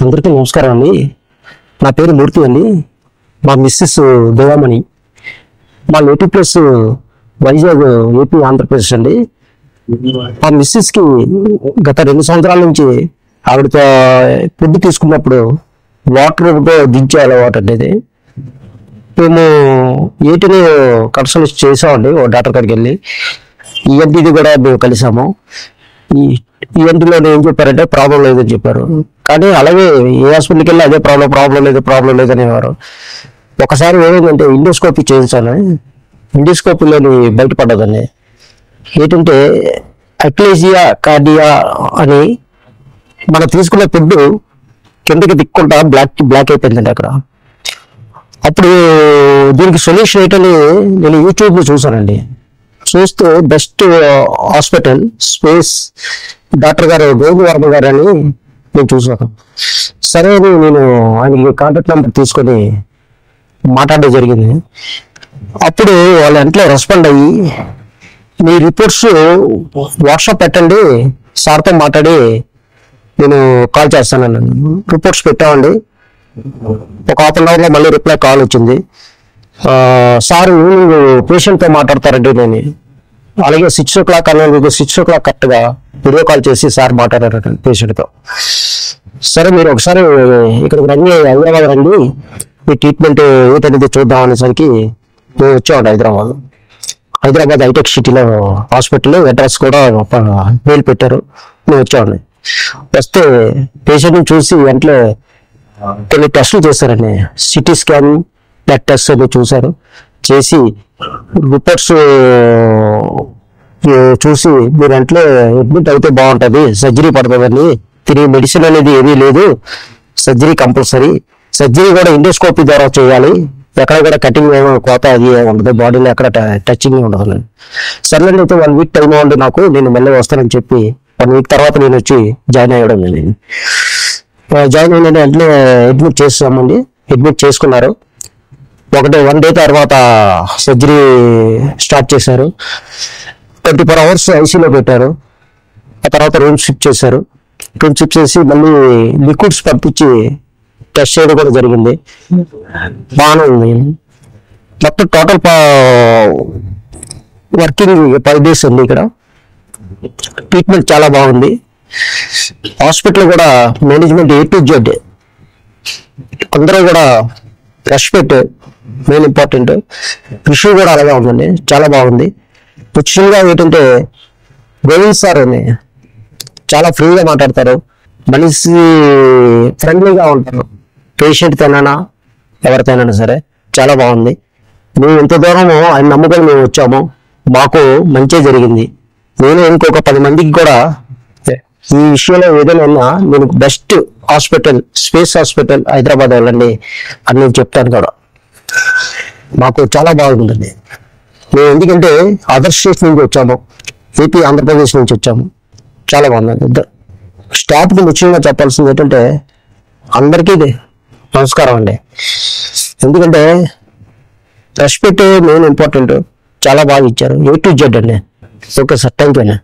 అందరికీ నమస్కారం అండి. నా పేరు మూర్తి అండి. మా మిస్సెస్ దేవామణి. మా native place Vizag, AP, Andhra Pradesh అండి. మా మిస్సెస్కి గత 2 సంవత్సరాల నుంచి ఆవిడతో ఫుడ్ తీసుకున్నప్పుడు వాటర్తో దించే అలవాటు అనేది. మేము ఏటిని కన్సల్ట్ చేసామండి, ఓ డాక్టర్ కాడికి వెళ్ళి. ఈఎన్టీది కూడా మేము కలిసాము. ఈ ఈఎన్టీలో ఏం చెప్పారంటే ప్రాబ్లం లేదని చెప్పారు. కానీ అలాగే ఏ హాస్పిటల్కి వెళ్ళి అదే ప్రాబ్లం లేదు అనేవారు. ఒకసారి ఏమైందంటే ఇండోస్కోపీ చేయించాను. ఇండోస్కోపీలోని బయటపడ్డదండి. ఏంటంటే అక్లేజియా కార్డియా అని మనం తీసుకునే ఫుడ్ కిందకి దిక్కుంటా బ్లాక్ అయిపోయిందండి అక్కడ. అప్పుడు దీనికి సొల్యూషన్ ఏంటని నేను యూట్యూబ్లో చూసానండి. చూస్తే బెస్ట్ హాస్పిటల్ స్పేస్ డాక్టర్ గారు గోగువర్మ గారు అని నేను చూసాను. సరే అని నేను ఆయనకి కాంటాక్ట్ నెంబర్ తీసుకొని మాట్లాడడం జరిగింది. అప్పుడు వాళ్ళు వెంటనే రెస్పాండ్ అయ్యి, మీ రిపోర్ట్స్ వాట్సాప్ పెట్టండి, సార్తో మాట్లాడి నేను కాల్ చేస్తానని రిపోర్ట్స్ పెట్టామండి. ఒక హాఫ్ అన్ అవర్లో మళ్ళీ రిప్లై కాల్ వచ్చింది. సార్ ఈవినింగ్ పేషెంట్తో మాట్లాడతారండి నేను. అలాగే 6 o'clock అన్నాను. 6 o'clock కరెక్ట్గా వీడియో కాల్ చేసి సార్ మాట్లాడారు పేషెంట్తో. సరే మీరు ఒకసారి ఇక్కడికి రండి, హైదరాబాద్ రండి, మీ ట్రీట్మెంట్ ఏంటనేది చూద్దాం అనేసరికి మేము వచ్చామండి హైదరాబాద్ హైటెక్ సిటీలో హాస్పిటల్ అడ్రస్ కూడా మెయిల్ పెట్టారు. మేము వచ్చామండి. వస్తే పేషెంట్ని చూసి వెంటనే కొన్ని టెస్టులు చేశారండి. సిటీ స్కాన్, బ్లడ్ టెస్ట్ అని చూశారు. చేసి రిపోర్ట్స్ చూసి మీరు వెంటనే అడ్మిట్ అయితే బాగుంటుంది, సర్జరీ పడుతుందండి, తిరిగి మెడిసిన్ అనేది ఏమీ లేదు, సర్జరీ కంపల్సరీ, సర్జరీ కూడా ఇండోస్కోపీ ద్వారా చేయాలి, ఎక్కడ కూడా కటింగ్ కోత అది ఉండదు, బాడీలో ఎక్కడ టచింగ్ ఉండదు. సర్లేండి అయితే 1 week టైం ఇవ్వండి నాకు, నేను మెల్లగా వస్తానని చెప్పి 1 week తర్వాత నేను వచ్చి జాయిన్ అయ్యడం. జాయిన్ అయిన వెంటనే అడ్మిట్ చేసామండి. అడ్మిట్ చేసుకున్నారు. 1 day తర్వాత సర్జరీ స్టార్ట్ చేశారు. 24 hours ఐసీలో పెట్టారు. ఆ తర్వాత రూమ్ షిఫ్ట్ చేశారు. రూమ్ షిఫ్ట్ చేసి మళ్ళీ లిక్విడ్స్ పంపించి టెస్ట్ చేయడం కూడా జరిగింది. బాగానే ఉంది. మొత్తం టోటల్ వర్కింగ్ 5 days ఉంది. ఇక్కడ ట్రీట్మెంట్ చాలా బాగుంది. హాస్పిటల్ కూడా మేనేజ్మెంట్ A to Z అందరూ కూడా రెస్పెక్ట్ మెయిన్ ఇంపార్టెంట్. రిష్యూ కూడా అలాగే ఉందండి, చాలా బాగుంది. ముఖ్యంగా ఏంటంటే గోవింద్ సార్ అని చాలా ఫ్రీగా మాట్లాడతారు, మనిషి ఫ్రెండ్లీగా ఉంటారు. పేషెంట్ తిననా ఎవరితోనైనా సరే చాలా బాగుంది. మేము ఇంత దూరం ఆయన నమ్ముకొని మేము వచ్చాము, మాకు మంచి జరిగింది. నేను ఇంకొక 10 మందికి కూడా ఈ విషయంలో ఏదైనా ఉన్నా నేను best hospital space hospital Hyderabad వెళ్ళండి అని నేను చెప్తాను కూడా. మాకు చాలా బాగుందండి. మేము ఎందుకంటే అదర్ స్టేట్స్ నుంచి వచ్చాము, ఏపీ, ఆంధ్రప్రదేశ్ నుంచి వచ్చాము. చాలా బాగుందండి. స్టాఫ్కి ముఖ్యంగా చెప్పాల్సింది ఏంటంటే అందరికీ నమస్కారం అండి. ఎందుకంటే రెస్పెక్ట్ మెయిన్ ఇంపార్టెంట్. చాలా బాగా ఇచ్చారు. A to Z అండి. ఓకే సార్, థ్యాంక్ యూ అండి.